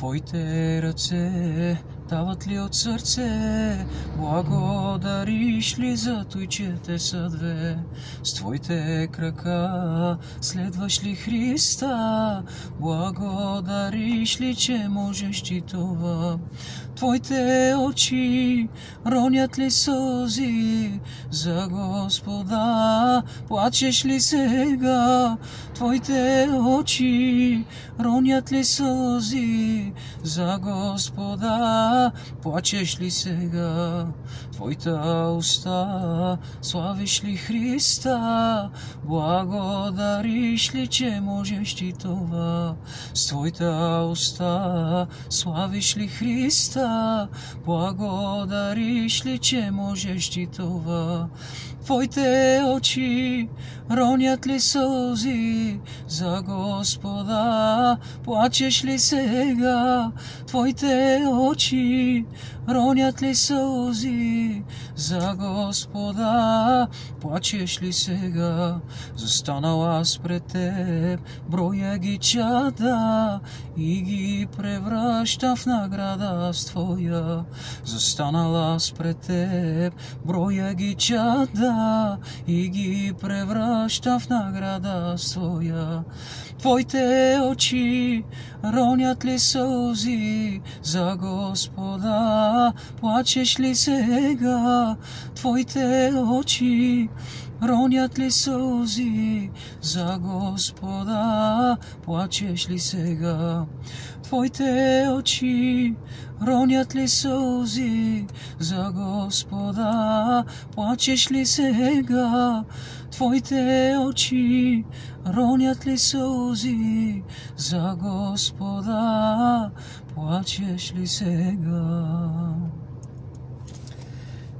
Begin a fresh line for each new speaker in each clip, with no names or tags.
Твоите ръце дават ли от сърце? Благодариш ли за той, че те са две? С твоите крака следваш ли Христа? Благодариш ли, че можеш ти това? Твоите очи ронят ли сълзи за Господа? Плачеш ли сега? Твоите очи ронят ли сълзи за Господа? Плачеш ли сега? Твоите уста славиш ли Христа? Благодариш ли, че можеш ти това? С твоите уста славиш ли Христа? Благодариш ли, че можеш ти това? Твоите очи ронят ли сълзи за Господа? Плачеш ли сега? Твоите очи ронят ли сълзи за Господа? Плачеш ли сега? Застанала аз пред теб, броя ги чада и ги превръща в награда с твоя. Застанала аз пред теб, броя ги чада и ги превръща в награда с твоя. Твоите очи ронят ли сълзи за Господа? Плачеш ли сега? Твоите очи ронят ли сълзи за Господа? Плачеш ли сега? Твоите очи ронят ли сълзи за Господа? Плачеш ли сега? Твоите очи ронят ли сълзи за Господа? Плачеш ли сега?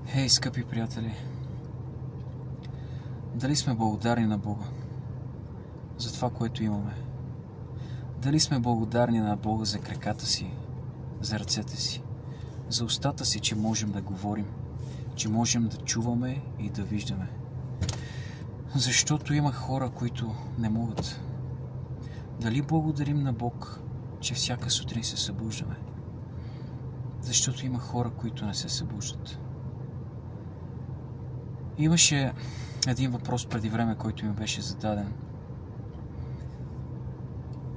Хей, скъпи приятели! Дали сме благодарни на Бога за това, което имаме? Дали сме благодарни на Бога за краката си, за ръцете си, за устата си, че можем да говорим, че можем да чуваме и да виждаме? Защото има хора, които не могат. Дали благодарим на Бог, че всяка сутрин се събуждаме? Защото има хора, които не се събуждат. Имаше един въпрос преди време, който ми беше зададен.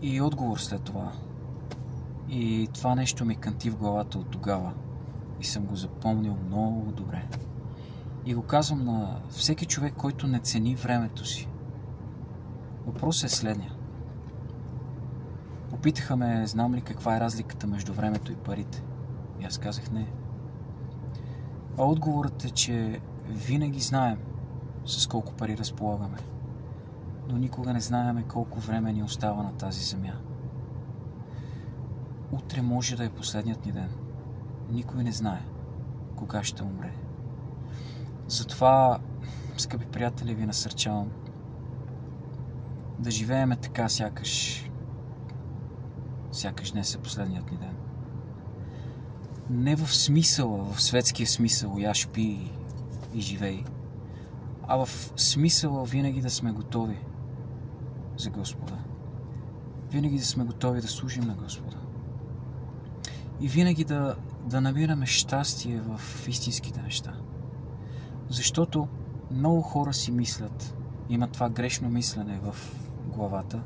И отговор след това. И това нещо ми кънти в главата от тогава. И съм го запомнил много добре. И го казвам на всеки човек, който не цени времето си. Въпросът е следния. Попитаха ме, знам ли каква е разликата между времето и парите. И аз казах не. А отговорът е, че винаги знаем с колко пари разполагаме, но никога не знаем колко време ни остава на тази земя. Утре може да е последният ни ден. Никой не знае кога ще умре. Затова, скъпи приятели, ви насърчавам да живееме така, сякаш днес е последният ни ден. Не в смисъла, в светския смисъл, яш, пи и живей, а в смисъла винаги да сме готови за Господа. Винаги да сме готови да служим на Господа. И винаги да намираме щастие в истинските неща. Защото много хора си мислят, имат това грешно мислене в главата,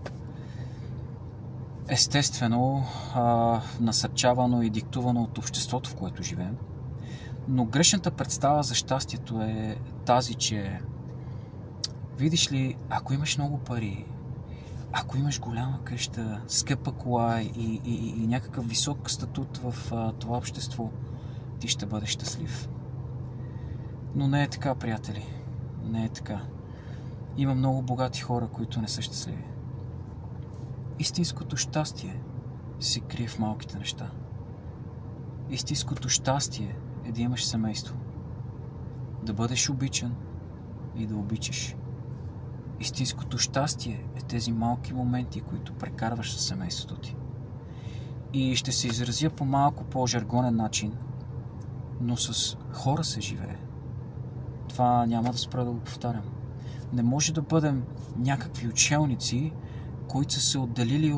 естествено насърчавано и диктувано от обществото, в което живеем. Но грешната представа за щастието е тази, че видиш ли, ако имаш много пари, ако имаш голяма къща, скъпа кола и някакъв висок статут в това общество, ти ще бъдеш щастлив. Но не е така, приятели. Не е така. Има много богати хора, които не са щастливи. Истинското щастие се крие в малките неща. Истинското щастие е да имаш семейство. Да бъдеш обичан и да обичаш. Истинското щастие е тези малки моменти, които прекарваш със семейството ти. И ще се изразя по малко по-жаргонен начин, но с хора се живее. Това няма да спра да го повтарям. Не може да бъдем някакви учелници, които са се отделили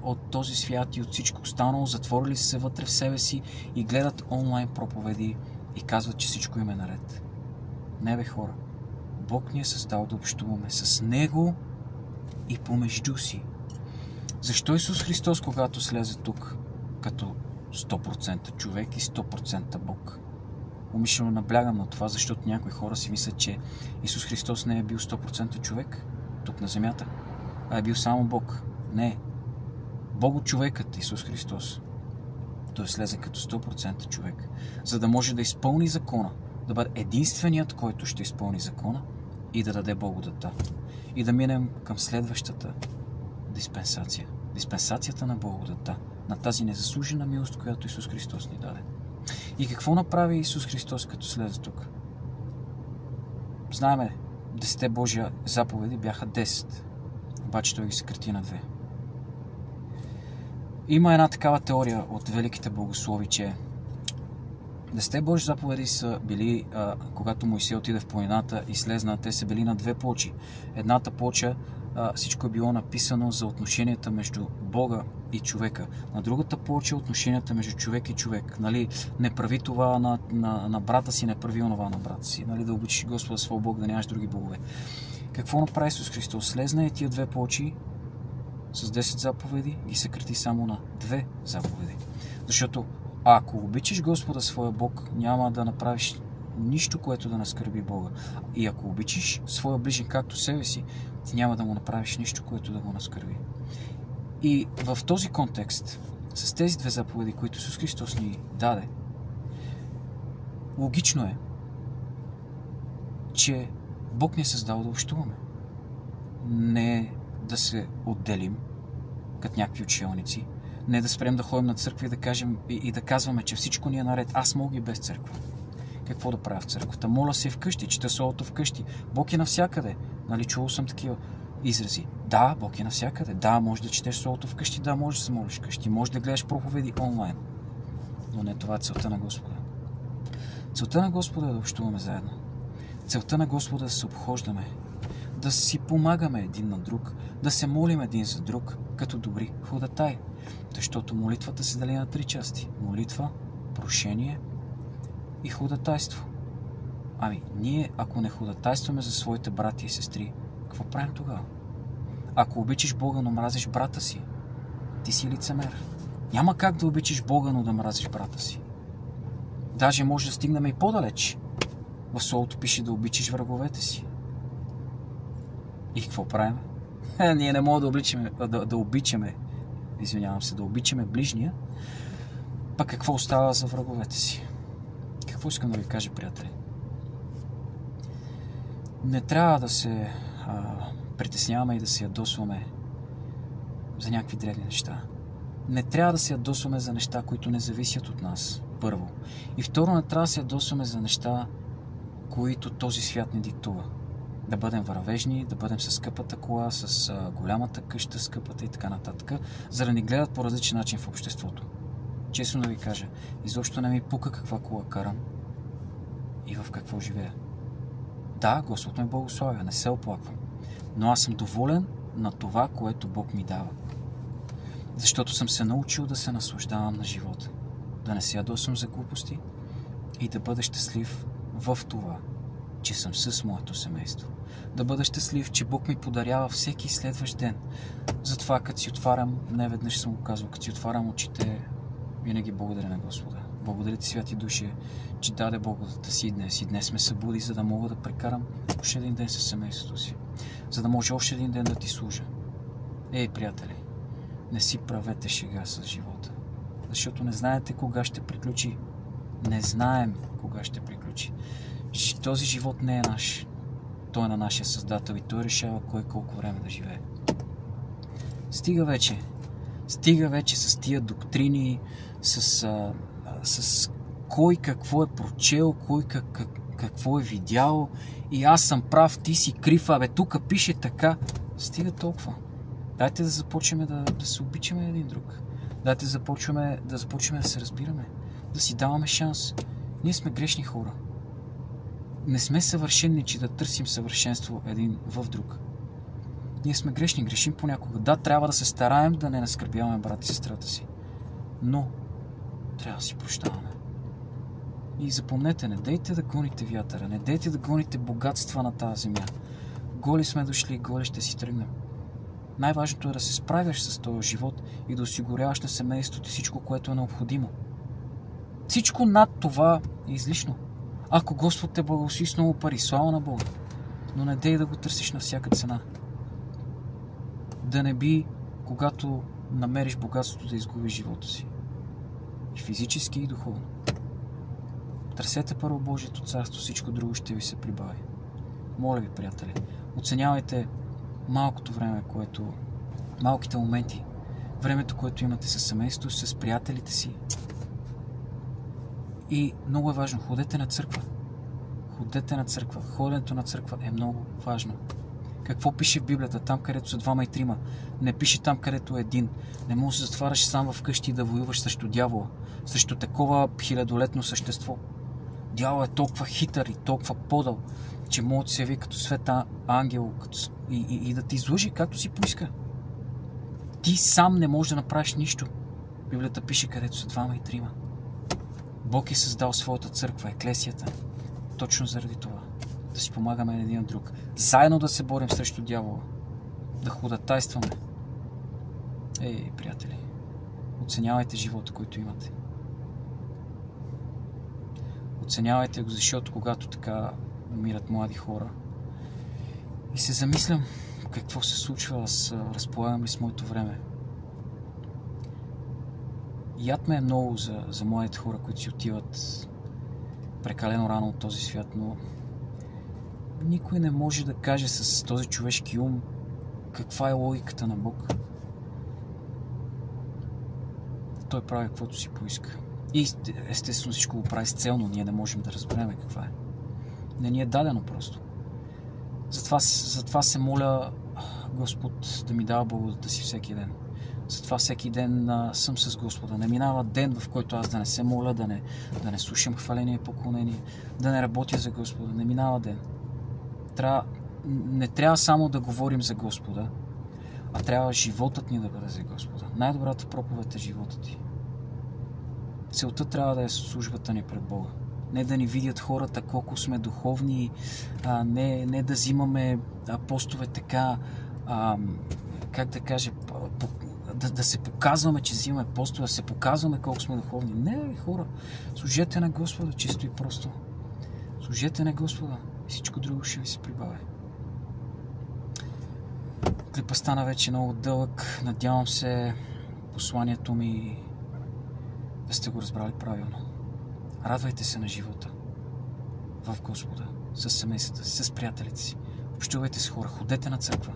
от този свят и от всичко останало, затворили се вътре в себе си и гледат онлайн проповеди и казват, че всичко им е наред. Не бе, хора. Бог ни е създал да общуваме с Него и помежду си. Защо Исус Христос, когато слезе тук, като 100% човек и 100% Бог? Умишлено наблягам на това, защото някои хора си мислят, че Исус Христос не е бил 100% човек тук на земята, а е бил само Бог. Не. Бого-човекът Исус Христос. Той слезе като 100% човек, за да може да изпълни закона, да бъде единственият, който ще изпълни закона и да даде благодата. И да минем към следващата диспенсация. Диспенсацията на благодата, на тази незаслужена милост, която Исус Христос ни даде. И какво направи Исус Христос, като слезе тук? Знаеме, 10 Божия заповеди бяха 10, обаче Той ги съкрати на 2. Има една такава теория от великите богослови, че 10 Божии заповеди са били, когато Моисей отиде в планината и слезна, те са били на 2 плочи. Едната плоча, всичко е било написано за отношенията между Бога и човека. На другата плоча отношенията между човек и човек. Нали, не прави това на брата си, не прави онова на брата си. Нали, да обичаш Господа своя Бог, да нямаш други богове. Какво направи Исус Христос? Слезна и тия 2 плочи с 10 заповеди ги съкрати само на 2 заповеди. Защото ако обичаш Господа своя Бог, няма да направиш нищо, което да наскърби Бога. И ако обичаш своя ближен както себе си, ти няма да му направиш нищо, което да го наскърби. И в този контекст, с тези 2 заповеди, които Исус Христос ни даде, логично е, че Бог ни е създал да общуваме. Не да се отделим като някакви учелници, не да спрем да ходим на църква и да кажем и да казваме, че всичко ни е наред. Аз мога и без църква. Какво да правя в църквата? Моля се вкъщи, чета Словото вкъщи. Бог е навсякъде. Нали, чувал съм такива изрази. Да, Бог е навсякъде. Да, може да четеш Словото вкъщи, да, може да се молиш вкъщи, може да гледаш проповеди онлайн. Но не това е целта на Господа. Целта на Господа е да общуваме заедно. Целта на Господа е да се обхождаме, да си помагаме един на друг, да се молим един за друг, като добри ходатаи. Защото молитвата се дели на 3 части. Молитва, прошение и ходатайство. Ами, ние, ако не ходатайстваме за своите брати и сестри, какво правим тогава? Ако обичаш Бога, но мразиш брата си, ти си лицемер. Няма как да обичаш Бога, но да мразиш брата си. Даже може да стигнем и по-далеч. В Словото пише да обичаш враговете си. И какво правим? Ние не можем да обичаме ближния, пък какво остава за враговете си? Какво искам да ви кажа, приятели? Не трябва да се притесняваме и да се ядосваме за някакви древни неща. Не трябва да се ядосваме за неща, които не зависят от нас, първо. И второ, не трябва да се ядосваме за неща, които този свят ни диктува. Да бъдем вървежни, да бъдем с скъпата кола, с голямата къща, скъпата и така нататък, за да ни гледат по различен начин в обществото. Честно да ви кажа, изобщо не ми пука каква кола карам и в какво живея. Да, Господ ме благославя, не се оплаквам, но аз съм доволен на това, което Бог ми дава. Защото съм се научил да се наслаждавам на живота, да не се ядосвам за глупости и да бъда щастлив в това, че съм с моето семейство. Да бъда щастлив, че Бог ми подарява всеки следващ ден. Затова, като си отварям, не веднъж съм го казвал, като си отварям очите, винаги благодаря на Господа. Благодаря ти, святи души, че даде благодата си днес. И днес сме събуди, за да мога да прекарам още един ден със семейството си. За да може още един ден да ти служа. Ей, приятели, не си правете шега с живота. Защото не знаете кога ще приключи. Не знаем кога ще приключи. Този живот не е наш. Той е на нашия Създател и Той решава кой колко време да живее. Стига вече с тия доктрини, с кой какво е прочел, кой какво е видял и аз съм прав, ти си крив, тук пише така. Стига толкова. Дайте да започнем да се обичаме един друг. Дайте да започваме да се разбираме. Да си даваме шанс. Ние сме грешни хора. Не сме съвършени, че да търсим съвършенство един в друг. Ние сме грешни, грешим понякога. Да, трябва да се стараем да не наскърбяваме брат и сестрата си. Но трябва да си прощаваме. И запомнете, не дейте да гоните вятъра, не дейте да гоните богатства на тази земя. Голи сме дошли, голи ще си тръгнем. Най-важното е да се справяш с този живот и да осигуряваш на семейството ти всичко, което е необходимо. Всичко над това е излишно. Ако Господ те благослови с много пари, слава на Бога. Но не дей да го търсиш на всяка цена. Да не би, когато намериш богатството, да изгубиш живота си. И физически, и духовно. Търсете първо Божието царство, всичко друго ще ви се прибави. Моля ви, приятели, оценявайте малкото време, малките моменти, времето, което имате със семейството, с приятелите си. И много е важно, ходете на църква. Ходете на църква. Ходенето на църква е много важно. Какво пише в Библията? Там, където са двама и трима. Не пише там, където е един. Не можеш да се затваряш сам вкъщи и да воюваш срещу дявола. Срещу такова хилядолетно същество. Дявол е толкова хитър и толкова подъл, че може да се яви като света ангел и да ти излъжи както си поиска. Ти сам не можеш да направиш нищо. Библията пише, където са двама и трима. Бог е създал своята църква, еклесията. Точно заради това. Да си помагаме един на друг. Заедно да се борим срещу дявола. Да ходатайстваме. Ей, приятели, оценявайте живота, който имате. Оценявайте го, защото когато така умират млади хора и се замислям какво се случва, аз разполагам ли с моето време. Яд ме е много за младите хора, които си отиват прекалено рано от този свят, но никой не може да каже с този човешки ум каква е логиката на Бог. Той прави каквото си поиска. И естествено всичко го прави с цел, но ние не можем да разберем каква е. Не ни е дадено просто. Затова се моля Господ да ми дава благодата си всеки ден. Затова всеки ден съм с Господа. Не минава ден, в който аз да не се моля, да не слушам хваление и поклонение, да не работя за Господа. Не минава ден. Не трябва само да говорим за Господа, а трябва животът ни да бъде за Господа. Най-добрата проповед е животът ти. Целта трябва да е службата ни пред Бога. Не да ни видят хората колко сме духовни, не да взимаме постове така, как да кажа, да се показваме, че взимаме постове, да се показваме колко сме духовни. Не, хора, служете на Господа, чисто и просто. Служете на Господа и всичко друго ще ви се прибави. Клипът стана вече много дълъг. Надявам се посланието ми да сте го разбрали правилно. Радвайте се на живота в Господа, с семействата си, с приятелите си. Общувайте с хора, ходете на църква.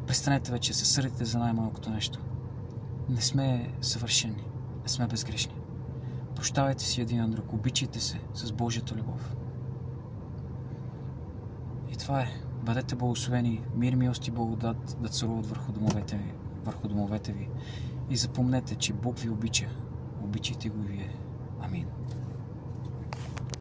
Престанете вече да се сърдите за най-малкото нещо. Не сме съвършени, не сме безгрешни. Прощавайте си един на друг, обичайте се с Божията любов. И това е. Бъдете благословени, мир, милост и благодат да царуват върху домовете ви. И запомнете, че Бог ви обича. Обичайте го и вие. Амин.